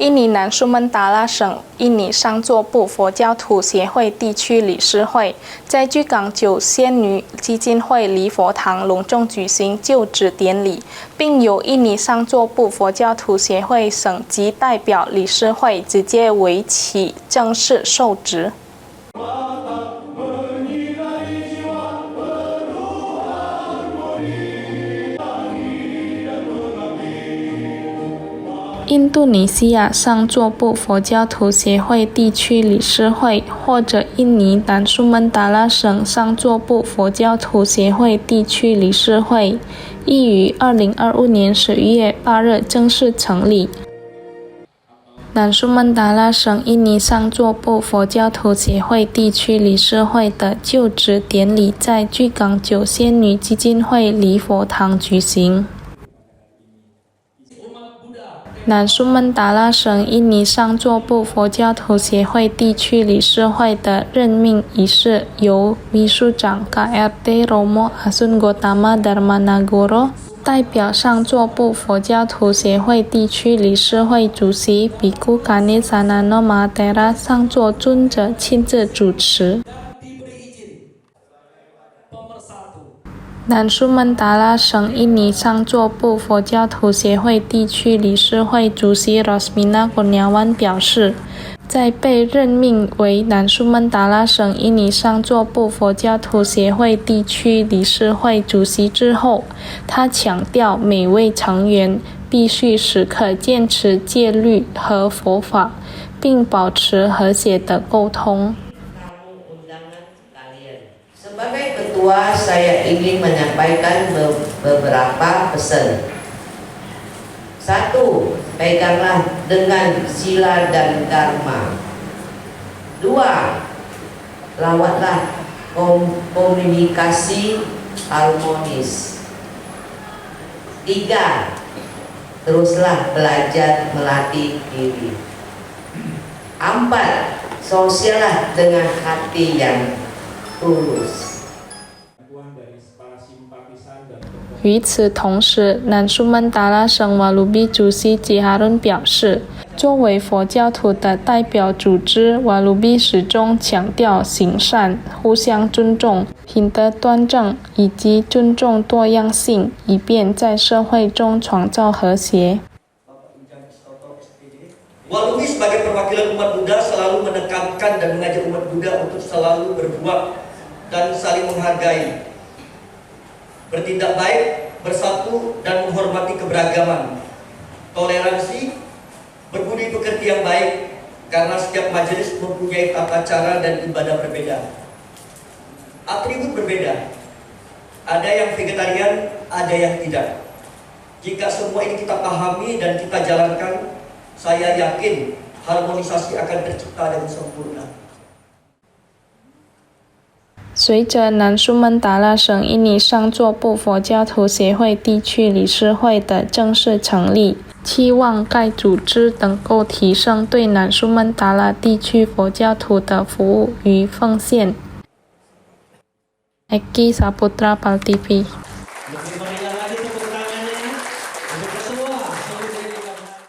印尼南苏门答腊省印尼上座部佛教徒协会地区理事会在巨港九仙女基金会礼佛堂隆重举行就职典礼，并由印尼上座部佛教徒协会省级代表理事会直接为其正式受职。印度尼西亚上座部佛教徒协会地区理事会或者印尼南苏门答腊省上座部佛教徒协会地区理事会，亦于2025年11月8日正式成立。南苏门答腊省印尼上座部佛教徒协会地区理事会的就职典礼在巨港九仙女基金会礼佛堂举行。南苏门答腊省印尼上座部佛教徒协会地区理事会的任命仪式由秘书长 KRT Romo Asun Gotama Darmanagoro 代表上座部佛教徒协会地区理事会主席比库卡尼萨纳诺马德拉上座尊者亲自主持。南苏门答腊省印尼上座部佛教徒协会地区理事会主席 Rosmina Kurniawan 表示，在被任命为南苏门答腊省印尼上座部佛教徒协会地区理事会主席之后，他强调每位成员必须时刻坚持戒律和佛法，并保持和谐的沟通。Sebagai ketua, saya ingin menyampaikan beberapa pesan. 1. Peganglah dengan sila dan dharma. 2. Lawatlah komunikasi harmonis. 3. Teruslah belajar melatih diri. 4. Sosiallah dengan hati yang tulus。与此同时，南苏门答腊省瓦鲁比主席吉哈伦表示，作为佛教徒的代表组织，瓦鲁比始终强调行善、互相尊重、品德端正以及尊重多样性，以便在社会中创造和谐。Walubi sebagai perwakilan umat Buddha selalu menekankan dan mengajak umat Buddha untuk selalu berbuat dan saling menghargai, bertindak baik, bersatu dan menghormati keberagaman, toleransi, berbudi pekerti yang baik, karena setiap majelis mempunyai tata cara dan ibadah berbeda. Atribut berbeda, ada yang vegetarian, ada yang tidak. Jika semua ini kita pahami dan kita jalankan, saya yakin harmonisasi akan tercipta dengan sempurna。随着南苏门答腊省印尼上座部佛教徒协会地区理事会的正式成立，期望该组织能够提升对南苏门答腊地区佛教徒的服务与奉献。Eki Saputra Pal TV